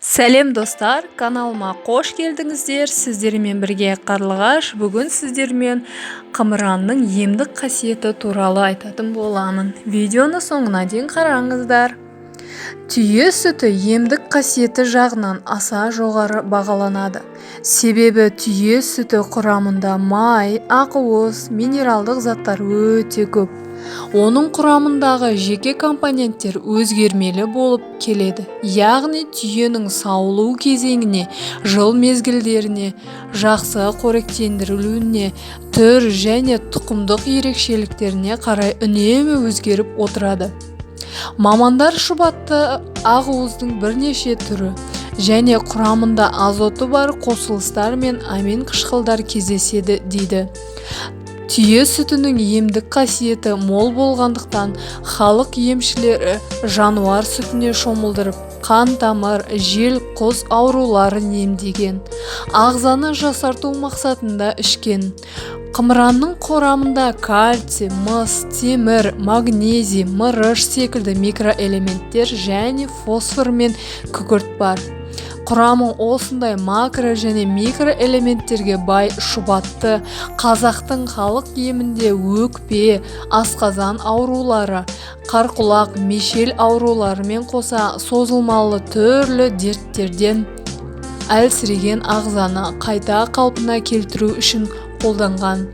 Сәлем достар, каналыма қош келдіңіздер. Сіздермен бірге Қарлығаш. Бүгін сіздермен қымыранның емдік қасиеті туралы айтатын боламын. Видеоны соңына дейін қараңыздар. Түйе сүті емдік қасиеті жағынан аса жоғары бағаланады. Себебі түйе сүті құрамында май, ақуыз, минералдық заттар өте көп. Оның құрамындағы жеке компоненттер өзгермелі болып келеді. Яғни түйенің сауылу кезеңіне, жыл мезгілдеріне, жақсы қоректендірілуіне, түр және тұқымдық ерекшеліктеріне қарай үнемі өзгеріп отырады. Мамандар шұбатты ақуыздың бірнеше түрі және құрамында азоты бар қосылыстар мен амин қышқылдар кездеседі дейді. Түйе сүтінің емдік қасиеті мол болғандықтан халық емшілері жануар сүтіне шомылдырып, қан тамыр, жел, құз ауруларын емдеген, ағзаны жасарту мақсатында ішкен. Қымыранның құрамында кальций, мыс, темір, магнезий, мырыш секілді микроэлементтер және фосфор мен күкірт бар. Құрамы осындай макро және микроэлементтерге бай шұбатты қазақтың халық емінде өкпе, асқазан аурулары, қарқұлақ, мешел ауруларымен қоса созылмалы түрлі дерттерден әлсіреген ағзаны қайта қалпына келтіру үшін қолданған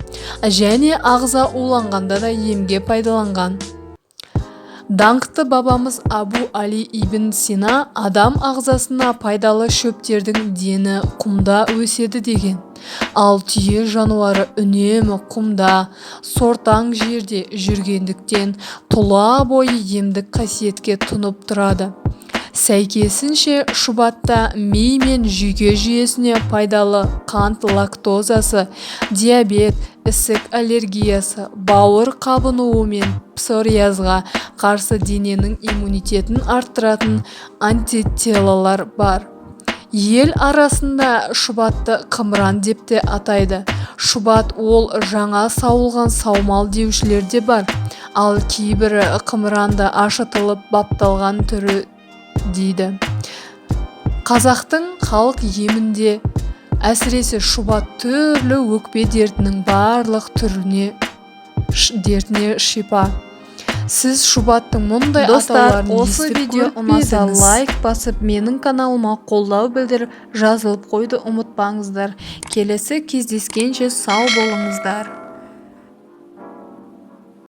және ағза уланғанда да емге пайдаланған. Даңқты бабамыз Абу Али ибн Сина адам ағзасына пайдалы шөптердің дені құмда өседі деген. Ал түйе жануары үнемі құмда, сортаң жерде жүргендіктен тұла бойы емдік қасиетке тұнып тұрады. Сәйкесінше шұбатта ми мен жүйке жүйесіне пайдалы қант лактозасы, диабет, ісік аллергиясы, бауыр қабынуы мен псориазға қарсы дененің иммунитетін арттыратын антителолар бар. Ел арасында шұбатты қымыран деп те атайды. Шұбат ол жаңа сауылған саумал деушілер де бар. Ал кейбірі қымыранды ашытылып бапталған түрі дейді. Қазақтың халық емінде әсіресе шұбат түрлі өкпе дертінің барлық түріне дертіне шипа. Сіз шұбаттың мұндай атауларын естіп көрмесеңіз, лайк басып, менің каналыма қолдау білдіріп, жазылып қойды ұмытпаңыздар. Келесі кездескенше сау болыңыздар.